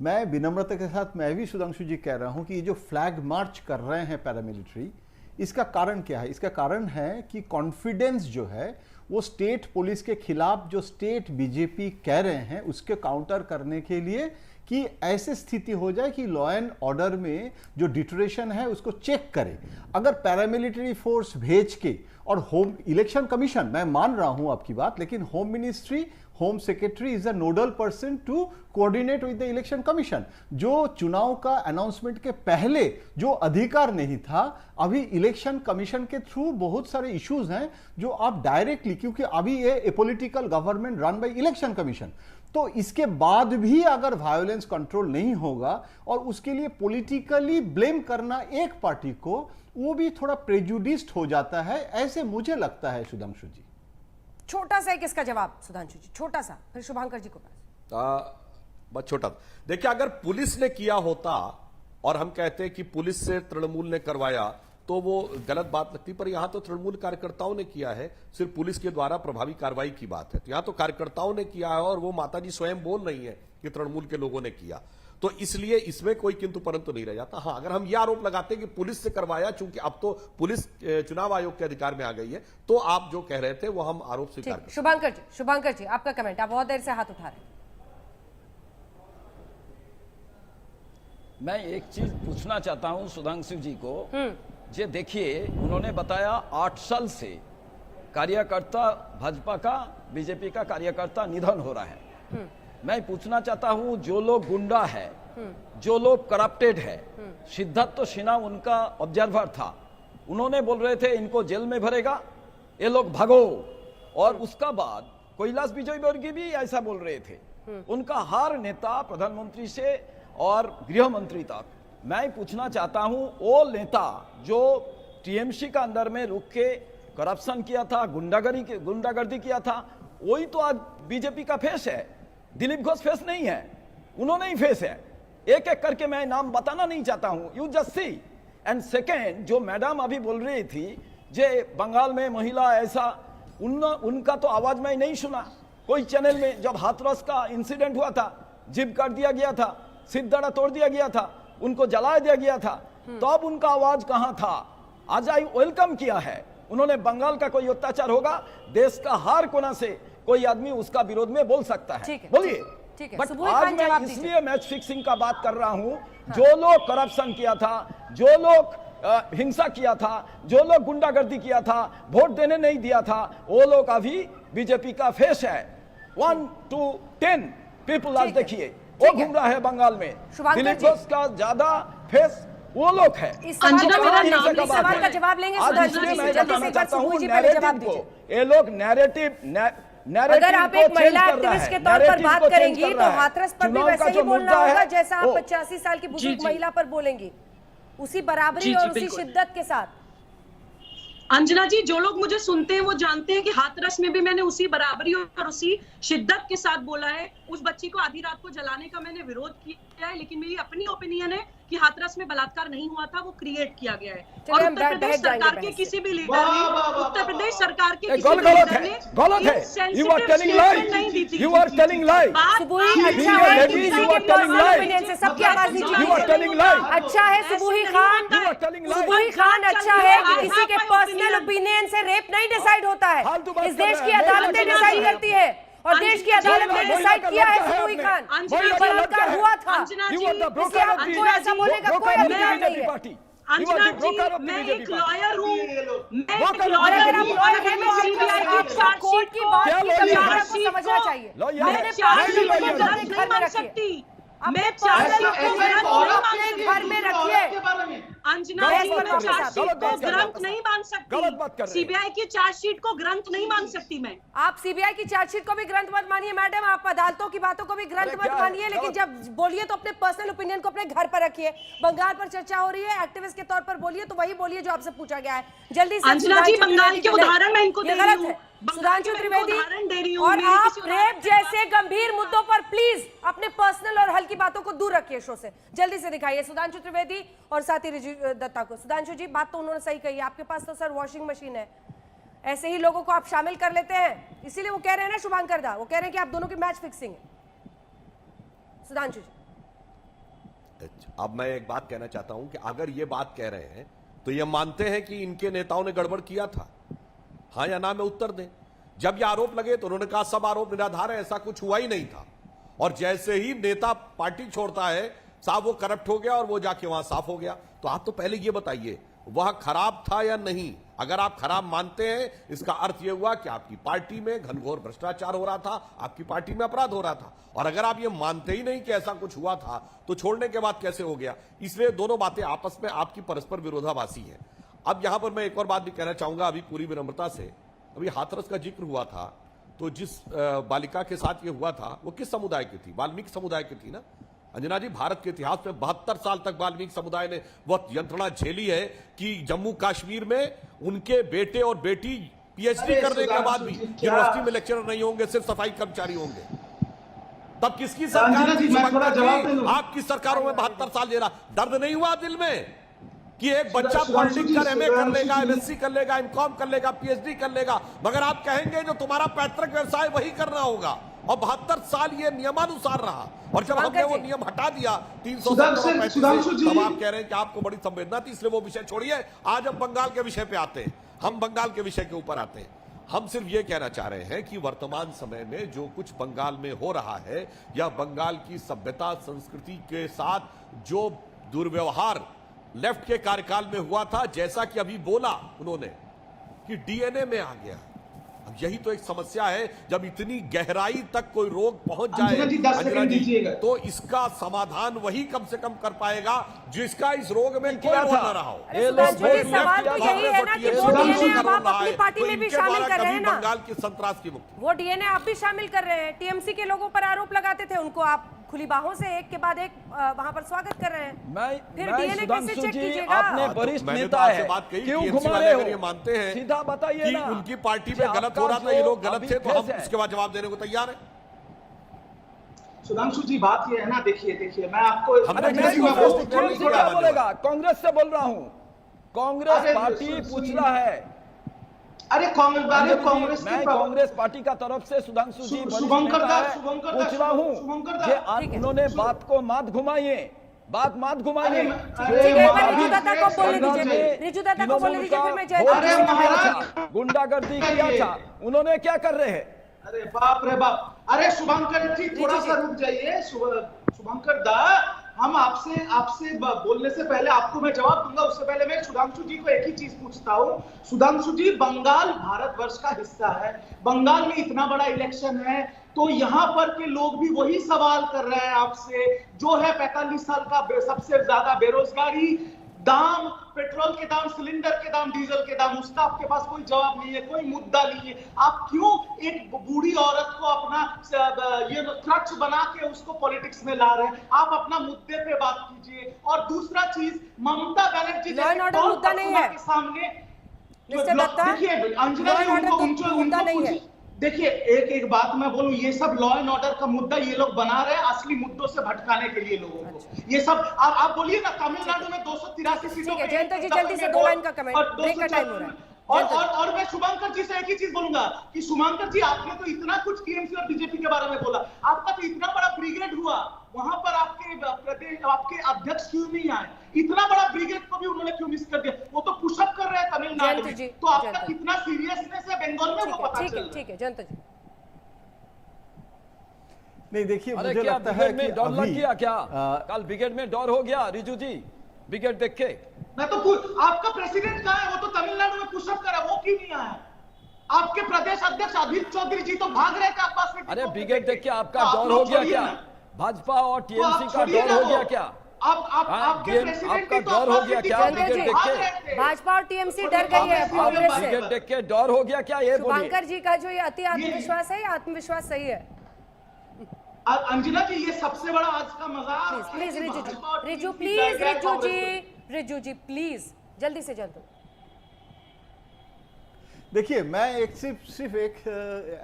मैं विनम्रता के साथ मैं भी सुधांशु जी कह रहा हूं कि ये जो फ्लैग मार्च कर रहे हैं पैरामिलिट्री, इसका कारण क्या है? इसका कारण है कि कॉन्फिडेंस जो है वो स्टेट पुलिस के खिलाफ जो स्टेट बीजेपी कह रहे हैं उसके काउंटर करने के लिए कि ऐसी स्थिति हो जाए कि लॉ एंड ऑर्डर में जो डिटोरेशन है उसको चेक करे। अगर पैरामिलिट्री फोर्स भेज के और होम इलेक्शन कमीशन, मैं मान रहा हूं आपकी बात, लेकिन home ministry, home secretary is a nodal person to coordinate with the election commission. जो चुनाव का अनाउंसमेंट के पहले जो अधिकार नहीं था, अभी इलेक्शन कमीशन के थ्रू बहुत सारे इश्यूज हैं जो आप डायरेक्टली, क्योंकि अभी ये political government run by election commission, तो इसके बाद भी अगर वायोलेंस कंट्रोल नहीं होगा और उसके लिए पॉलिटिकली ब्लेम करना एक पार्टी को, वो भी थोड़ा प्रेजुडिस्ड हो जाता है, ऐसे मुझे लगता है सुधांशु जी। छोटा सा एक इसका जवाब सुधांशु जी, छोटा सा, फिर शुभांकर जी को पास। बस छोटा। देखिए, अगर पुलिस ने किया होता और हम कहते हैं कि पुलिस से तृणमूल ने करवाया तो वो गलत बात लगती, पर यहां तो तृणमूल कार्यकर्ताओं ने किया है, सिर्फ पुलिस के द्वारा प्रभावी कार्रवाई की बात है। तो यहां तो कार्यकर्ताओं ने किया है और वो माताजी स्वयं बोल रही है कि तृणमूल के लोगों ने किया, तो इसलिए इसमें कोई किंतु परंतु नहीं रह जाता। हां, अगर हम यह आरोप लगाते हैं कि पुलिस से करवाया, चूंकि अब तो पुलिस चुनाव आयोग के अधिकार में आ गई है, तो आप जो कह रहे थे वो हम आरोप स्वीकार करते हैं। शुभांकर जी आपका कमेंट, आप बहुत देर से हाथ उठा रहे हैं। मैं एक चीज पूछना चाहता हूं सुधांशु जी को। जे देखिए, उन्होंने बताया 8 साल से कार्यकर्ता भाजपा का, बीजेपी का कार्यकर्ता निधन हो रहा है। मैं पूछना चाहता हूं, जो लोग गुंडा है, जो लोग करप्टेड है, सिद्धार्थ सिन्हा उनका ऑब्जर्वर था, उन्होंने बोल रहे थे इनको जेल में भरेगा, ये लोग भागो, और उसका बाद कैलाश विजयवर्गीय भी ऐसा बोल रहे थे। उनका हर नेता प्रधानमंत्री से और गृह मंत्री तक, मैं पूछना चाहता हूं, वो नेता जो टीएमसी का अंदर में रुक के करप्शन किया था, गुंडागर्दी किया था, वही तो आज बीजेपी का फेस है। दिलीप घोष फेस नहीं है, उन्होंने ही फेस है। एक एक करके मैं नाम बताना नहीं चाहता हूं, you just see. And second, जो मैडम अभी बोल रही थी जे बंगाल में महिला ऐसा, उनका तो आवाज मैं नहीं सुना कोई चैनल में। जब हाथरस का इंसिडेंट हुआ था, जिप कर दिया गया था, सिद्धड़ा तोड़ दिया गया था, उनको जला दिया गया था, तो अब उनका आवाज कहां था? आज आई वेलकम किया है उन्होंने। बंगाल का कोई अत्याचार होगा, देश का हर कोना से कोई आदमी उसका विरोध में बोल सकता है, बोलिए। बट आज मैं इसलिए मैच फिक्सिंग का बात कर रहा हूं, जो लोग करप्शन किया था, जो लोग हिंसा किया था, जो लोग गुंडागर्दी किया था, वोट देने नहीं दिया था, वो लोग अभी बीजेपी का फेस है। 1 to 10 पीपल आज देखिए वो घूम रहा है बंगाल में। दिलीप घोष का ज्यादा फेस वो लोग है। सवाल का जवाब लेंगे सुधांशु जी, जल्दी से सुधांशु जी पहले जवाब दीजिए। ये लोग नैरेटिव अगर आप एक महिला एक्टिविस्ट के तौर पर बात करेंगी तो हाथरस पर भी वैसे ही बोलना होगा जैसा आप 85 साल की बुजुर्ग महिला पर बोलेंगी, उसी बराबरी और उसी शिद्दत के साथ। अंजना जी, जो लोग मुझे सुनते हैं वो जानते हैं कि हाथरस में भी मैंने उसी बराबरी और उसी शिद्दत के साथ बोला है। उस बच्ची को आधी रात को जलाने का मैंने विरोध किया है, लेकिन मेरी अपनी ओपिनियन है कि हाथरस में बलात्कार नहीं हुआ था, वो क्रिएट किया गया है। और चलिए हम उत्तर प्रदेश बहक जाएंगे सरकार के बहस किसी भी लीडर ने, उत्तर प्रदेश सरकार के किसी भी गलत लीडर है, ने गलत है। You are telling lie. You are telling lie. सुबुही अच्छा Being a है lady, you are telling lie. से सबकी आवाज नीचे You are telling lie. अच्छा है सुबुही Khan, You are telling lie. सुबुही Khan अच्छा है कि किसी के पर्सनल ओपिनियन से रेप नहीं डिसाइड होता है, इस देश की अदालतें डिसाइड करती है और देश की अदालत ने डिसाइड किया है सुबुही खान बलात्कार हुआ था, इसलिए आपको ऐसा बोलने का कोई अधिकार नहीं है। अंजना जी, मैं एक लॉयर हूँ, मैं एक लॉयर हूँ और हमें सीबीआई की कोर्ट की बात की कभी आपको चार्जशीट समझना चाहिए। मैं चार्जशीट को गलत नहीं मान सकती, मैं चार्जशीट को गलत नहीं मान सकती। घर में रखिए अंजना जी, मैं चार्जशीट को ग्रंथ नहीं मान सकती, सीबीआई की चार्जशीट को ग्रंथ नहीं मान सकती मैं। आप सीबीआई की चार्जशीट को भी ग्रंथ मत मानिए मैडम, आप अदालतों की बातों को भी ग्रंथ मत मानिए, लेकिन जब बोलिए तो अपने पर्सनल ओपिनियन को अपने घर पर रखिए। बंगाल पर चर्चा हो रही है, एक्टिविस्ट के तौर पर बोलिए तो वही बोलिए जो आपसे पूछा गया है। जल्दी से अंजना जी, बंगाल के उदाहरण मैं इनको दे रही हूँ, सुधांशु त्रिवेदी, और आप रेप जैसे गंभीर मुद्दों पर प्लीज अपने पर्सनल और हल्की बातों को दूर रखिए शो से। जल्दी से दिखाइए सुधांशु त्रिवेदी और साथी रिजु दत्ता को। सुधांशु जी, बात तो उन्होंने सही कही, आपके पास तो सर वॉशिंग मशीन है, ऐसे ही लोगों को आप शामिल कर लेते हैं, इसीलिए वो कह रहे हैं ना शुभांकर दा, वो कह रहे हैं कि आप दोनों की मैच फिक्सिंग है। सुधांशु जी, अब मैं एक बात कहना चाहता हूं कि अगर ये बात कह रहे हैं तो ये मानते हैं कि इनके नेताओं ने गड़बड़ किया था, हाँ या ना में उत्तर दें। जब ये आरोप लगे तो उन्होंने कहा सब आरोप निराधार है, ऐसा कुछ हुआ ही नहीं था। और जैसे ही नेता पार्टी छोड़ता है साहब वो करप्ट हो गया और वो जाके वहां साफ हो गया। तो आप तो पहले ये बताइए वह खराब था या नहीं। अगर आप खराब मानते हैं इसका अर्थ यह हुआ कि आपकी पार्टी में घनघोर भ्रष्टाचार हो रहा था, आपकी पार्टी में अपराध हो रहा था। और अगर आप ये मानते ही नहीं कि ऐसा कुछ हुआ था तो छोड़ने के बाद कैसे हो गया। इसलिए दोनों बातें आपस में आपकी परस्पर विरोधाभासी है। अब यहां पर मैं एक और बात भी कहना चाहूंगा, अभी पूरी विनम्रता से, अभी हाथरस का जिक्र हुआ था, तो जिस बालिका के साथ ये हुआ था वो किस समुदाय की थी? वाल्मीकि समुदाय की थी ना। अंजना जी, भारत के इतिहास में 72 साल तक वाल्मीकि समुदाय ने वह यंत्रणा झेली है कि जम्मू कश्मीर में उनके बेटे और बेटी पीएचडी करने के बाद भी यूनिवर्सिटी में लेक्चरर नहीं होंगे, सिर्फ सफाई कर्मचारी होंगे। तब किसकी सरकार थी? आपकी सरकारों में 72 साल झेला। दर्द नहीं हुआ दिल में कि एक बच्चा पॉलिटिक्स कर एमए कर लेगा, एमएससी कर लेगा, एमकॉम कर लेगा, पीएचडी कर लेगा, मगर आप कहेंगे जो तुम्हारा पैतृक व्यवसाय वही करना होगा। और 72 साल ये नियमानुसार रहा, और जब हमने वो नियम हटा दिया 335 तब आप कह रहे हैं कि आपको बड़ी संवेदना थी, इसलिए वो विषय छोड़िए। आज हम बंगाल के विषय पे आते हैं, हम बंगाल के विषय के ऊपर आते हैं। हम सिर्फ ये कहना चाह रहे हैं कि वर्तमान समय में जो कुछ बंगाल में हो रहा है या बंगाल की सभ्यता संस्कृति के साथ जो दुर्व्यवहार लेफ्ट के कार्यकाल में हुआ था, जैसा कि अभी बोला उन्होंने कि डीएनए में आ गया। अब यही तो एक समस्या है, जब इतनी गहराई तक कोई रोग पहुंच जाए अंजना जी, तो इसका समाधान वही कम से कम कर पाएगा जिसका इस रोग में कोई रोग न रहा हो। बंगाल की संतरास की मुक्ति, वो डीएनए आप भी शामिल कर रहे हैं। टीएमसी के लोगों पर आरोप लगाते थे, उनको आप खुली बाहों से एक के बाद एक वहां पर स्वागत कर रहे हैं। फिर डीएनए कैसे चेक कीजिएगा? आपने वरिष्ठ नेता है, क्यों घुमा रहे हो? मानते हैं सीधा बताइए ना, उनकी पार्टी में गलत हो रहा था, ये लोग गलत थे, तो हम उसके बाद जवाब देने को तैयार है। सुधांशु जी, बात ये है ना, देखिए मैं आपको बोलेगा, कांग्रेस से बोल रहा हूँ, कांग्रेस पार्टी पूछ रहा है। अरे कांग्रेस मैं कांग्रेस पार्टी का तरफ से सुधांशु जी शुभंकर पूछ रहा हूँ कि उन्होंने बात को मत घुमाइए, बात मत घुमाइए। गुंडागर्दी किया था, उन्होंने क्या कर रहे हैं? अरे बाप रे बाप, अरे शुभंकर जी थोड़ा सा रुक जाइए। शुभंकर दा, हम आपसे बोलने से पहले आपको मैं जवाब दूंगा, उससे पहले मैं सुधांशु जी को एक ही चीज पूछता हूँ। सुधांशु जी, बंगाल भारतवर्ष का हिस्सा है, बंगाल में इतना बड़ा इलेक्शन है, तो यहाँ पर के लोग भी वही सवाल कर रहे हैं आपसे, जो है 45 साल का सबसे ज्यादा बेरोजगारी, दाम, पेट्रोल के दाम, सिलेंडर के दाम, डीजल के दाम, उसका आपके पास कोई जवाब नहीं है, कोई मुद्दा नहीं है। आप क्यों एक बूढ़ी औरत को अपना ये क्रच बना के उसको पॉलिटिक्स में ला रहे हैं? आप अपना मुद्दे पे बात कीजिए। और दूसरा चीज, ममता बनर्जी मुद्दा नहीं है सामने, देखिए अंजना जी, उनको देखिए एक बात मैं बोलूं, ये सब लॉ एंड ऑर्डर का मुद्दा ये लोग बना रहे हैं असली मुद्दों से भटकाने के लिए लोगों को। ये सब आप बोलिए ना, तमिलनाडु में 283 सीटों पे जयंत जी जल्दी से 2 लाइन का कमेंट, ब्रेक का टाइम हो रहा है। और मैं शुभंकर जी से एक ही चीज बोलूंगा कि शुभंकर जी, आपने तो इतना कुछ टीएमसी और बीजेपी के बारे में बोला, आपका तो इतना बड़ा ब्रिगेड हुआ, वहां पर आपके प्रदेश आपके अध्यक्ष क्यों नहीं आए? इतना बड़ा ब्रिगेड को भी उन्होंने क्यों मिस कर दिया? वो तो पुशअप कर रहे हैं तमिलनाडु में, तो आपका कितना सीरियसनेस है बंगाल में वो पता चल रहा है। ठीक है जयंत जी। नहीं देखिए, अरे मुझे क्या लगता है ब्रिगेड में डर लग गया क्या? कल ब्रिगेड में डर हो गया रिजू जी, ब्रिगेड देख के। मैं तो आपका प्रेसिडेंट कहाँ है? वो तो तमिलनाडु में पुशअप कर रहा है, वो क्यों नहीं आया? आपके प्रदेश अध्यक्ष अधीर चौधरी जी तो भाग रहे थे अब्बास में। अरे ब्रिगेड देख के आपका डर हो गया क्या? भाजपा और टीएमसी का डर हो गया क्या? आपके प्रेसिडेंट आपका डर हो गया क्या ब्रिगेड देख के? भाजपा और टीएमसी डर गई है कांग्रेस से। ब्रिगेड देख के डर हो गया क्या, ये बोलिए। शुभंकर जी का जो ये अति आत्मविश्वास है, ये आत्मविश्वास सही है? अंजना जी, ये सबसे बड़ा आज का मजाक। Please Riju ji, Riju please, Riju ji, Riju ji please जल्दी से जल्दी। देखिए, मैं एक सिर्फ एक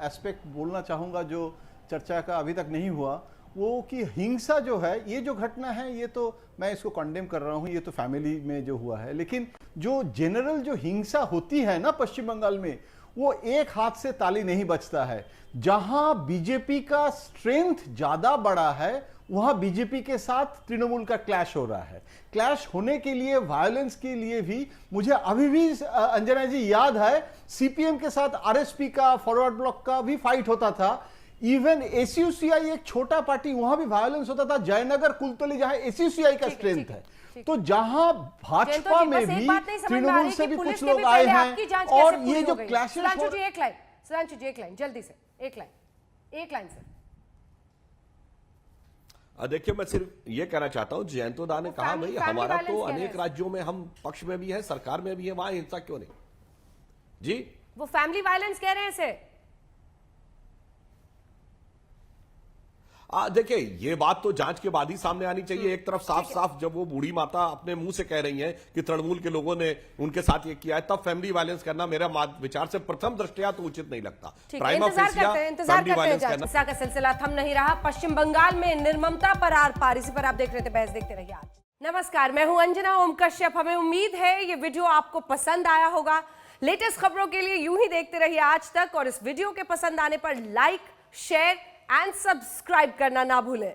एस्पेक्ट बोलना चाहूंगा जो चर्चा का अभी तक नहीं हुआ, वो कि हिंसा जो है, ये जो घटना है, ये तो मैं इसको कंडेम कर रहा हूं, ये तो फैमिली में जो हुआ है, लेकिन जो जनरल जो हिंसा होती है ना पश्चिम बंगाल में, वो एक हाथ से ताली नहीं बजता है। जहां बीजेपी का स्ट्रेंथ ज्यादा बड़ा है, वहां बीजेपी के साथ तृणमूल का क्लैश हो रहा है। क्लैश होने के लिए, वायलेंस के लिए भी मुझे अभी भी अंजना जी याद है, सीपीएम के साथ आरएसपी का, फॉरवर्ड ब्लॉक का भी फाइट होता था। इवन एसयूसीआई एक छोटा पार्टी, वहां भी वायलेंस होता था। जयनगर, कुलतली, जहां एसयूसीआई का स्ट्रेंथ है, तो जहां भाजपा में भी तृणमूल से भी कुछ लोग आए हैं, और ये जो क्लैशेस। सुधांशु जी एक लाइन, सुधांशु जी एक लाइन जल्दी से, एक लाइन से। देखिए, मैं सिर्फ ये कहना चाहता हूं, जयंतो दा ने कहा भाई हमारा तो अनेक राज्यों में हम पक्ष में भी है, सरकार में भी है, वहां हिंसा क्यों नहीं? जी, वो फैमिली वायलेंस कह रहे हैं इसे। देखिए, ये बात तो जांच के बाद ही सामने आनी चाहिए। एक तरफ साफ साफ जब वो बूढ़ी माता अपने मुंह से कह रही हैं कि तृणमूल के लोगों ने उनके साथ ये किया है, तब फैमिली वायलेंस करना मेरा विचार से प्रथम दृष्टया तो उचित नहीं लगता। इंतजार करते हैं। का सिलसिला थम नहीं रहा। पश्चिम बंगाल में निर्ममता पर आर पार, इसी पर आप देख रहे थे बहस, देखते रहिए आज। नमस्कार, मैं हूं अंजना ओम कश्यप। हमें उम्मीद है ये वीडियो आपको पसंद आया होगा। लेटेस्ट खबरों के लिए यूं ही देखते रहिए आज तक, और इस वीडियो के पसंद आने पर लाइक, शेयर एंड सब्सक्राइब करना ना भूलें।